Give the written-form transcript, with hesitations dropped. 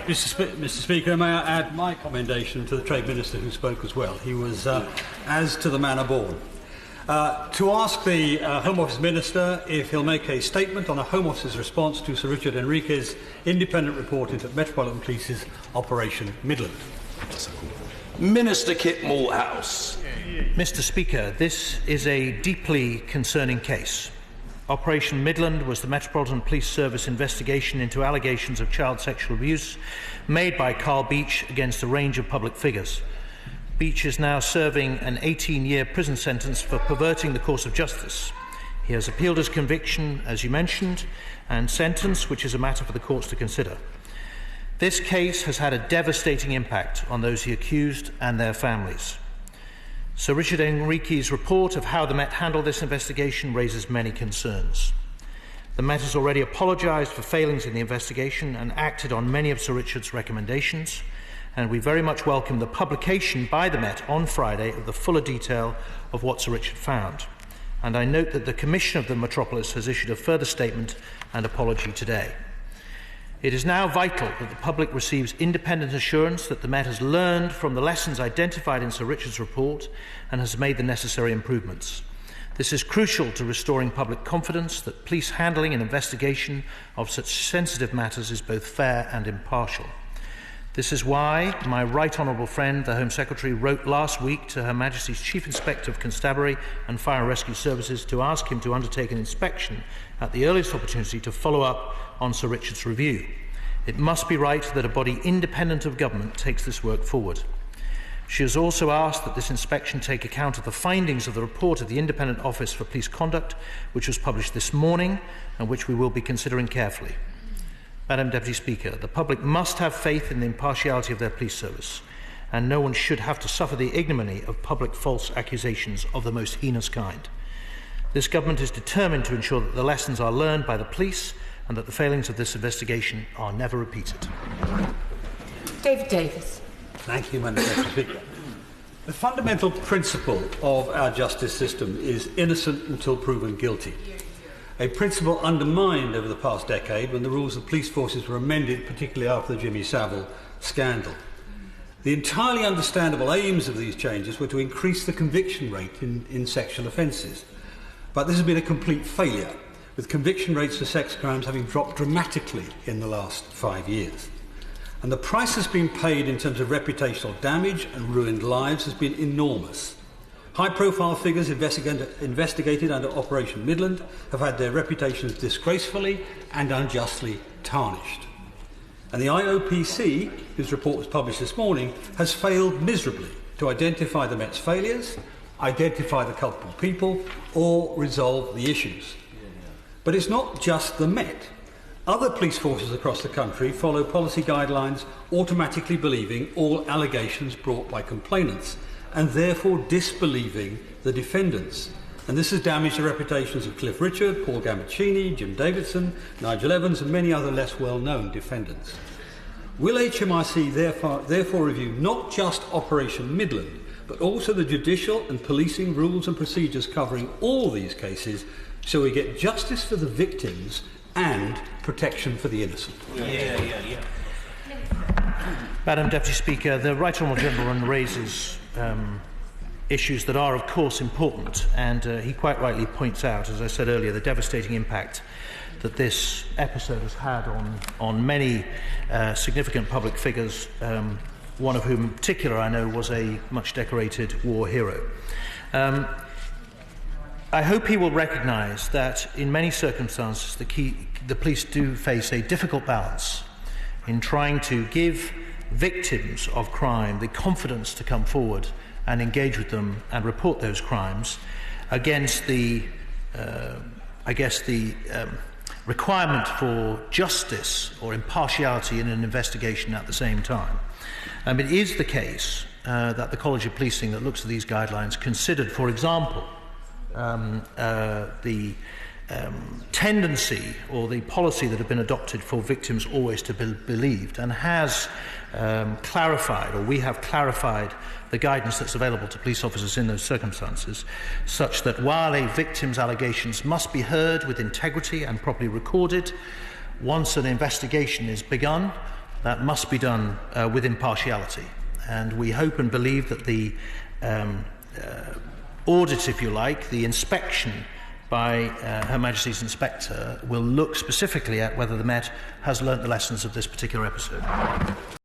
Mr. Speaker, may I add my commendation to the Trade Minister who spoke as well. He was as to the manner born. To ask the Home Office Minister if he'll make a statement on the Home Office's response to Sir Richard Henriques' independent report into Metropolitan Police's Operation Midland. Minister Kit Malthouse. Mr. Speaker, this is a deeply concerning case. Operation Midland was the Metropolitan Police Service investigation into allegations of child sexual abuse made by Carl Beach against a range of public figures. Beach is now serving an 18-year prison sentence for perverting the course of justice. He has appealed his conviction, as you mentioned, and sentence, which is a matter for the courts to consider. This case has had a devastating impact on those he accused and their families. Sir Richard Henriques' report of how the Met handled this investigation raises many concerns. The Met has already apologised for failings in the investigation and acted on many of Sir Richard's recommendations, and we very much welcome the publication by the Met on Friday of the fuller detail of what Sir Richard found. And I note that the Commission of the Metropolis has issued a further statement and apology today. It is now vital that the public receives independent assurance that the Met has learned from the lessons identified in Sir Richard's report and has made the necessary improvements. This is crucial to restoring public confidence that police handling and investigation of such sensitive matters is both fair and impartial. This is why my right honourable friend, the Home Secretary, wrote last week to Her Majesty's Chief Inspector of Constabulary and Fire and Rescue Services to ask him to undertake an inspection at the earliest opportunity to follow up on Sir Richard's review. It must be right that a body independent of government takes this work forward. She has also asked that this inspection take account of the findings of the report of the Independent Office for Police Conduct, which was published this morning and which we will be considering carefully. Madam Deputy Speaker, the public must have faith in the impartiality of their police service, and no one should have to suffer the ignominy of public false accusations of the most heinous kind. This government is determined to ensure that the lessons are learned by the police and that the failings of this investigation are never repeated. David Davis. Thank you, Madam Deputy Speaker. The fundamental principle of our justice system is innocent until proven guilty. A principle undermined over the past decade when the rules of police forces were amended, particularly after the Jimmy Savile scandal. The entirely understandable aims of these changes were to increase the conviction rate in sexual offences. But this has been a complete failure, with conviction rates for sex crimes having dropped dramatically in the last 5 years. And the price that's been paid in terms of reputational damage and ruined lives has been enormous. High-profile figures investigated under Operation Midland have had their reputations disgracefully and unjustly tarnished. And the IOPC, whose report was published this morning, has failed miserably to identify the Met's failures, identify the culpable people, or resolve the issues. But it's not just the Met. Other police forces across the country follow policy guidelines automatically believing all allegations brought by complainants, and therefore disbelieving the defendants. And this has damaged the reputations of Cliff Richard, Paul Gambaccini, Jim Davidson, Nigel Evans and many other less well-known defendants. Will HMRC therefore review not just Operation Midland, but also the judicial and policing rules and procedures covering all these cases so we get justice for the victims and protection for the innocent? Madam Deputy Speaker, the Right Honourable Gentleman raises issues that are, of course, important, and he quite rightly points out, as I said earlier, the devastating impact that this episode has had on many significant public figures, one of whom in particular I know was a much decorated war hero. I hope he will recognise that in many circumstances the police do face a difficult balance in trying to give victims of crime the confidence to come forward and engage with them and report those crimes against the requirement for justice or impartiality in an investigation at the same time. It is the case that the College of Policing that looks at these guidelines considered, for example, the tendency or the policy that had been adopted for victims always to be believed, and has clarified, or we have clarified, the guidance that's available to police officers in those circumstances, such that while a victim's allegations must be heard with integrity and properly recorded, once an investigation is begun, that must be done with impartiality. And we hope and believe that the audit, if you like, the inspection by Her Majesty's Inspector will look specifically at whether the Met has learnt the lessons of this particular episode.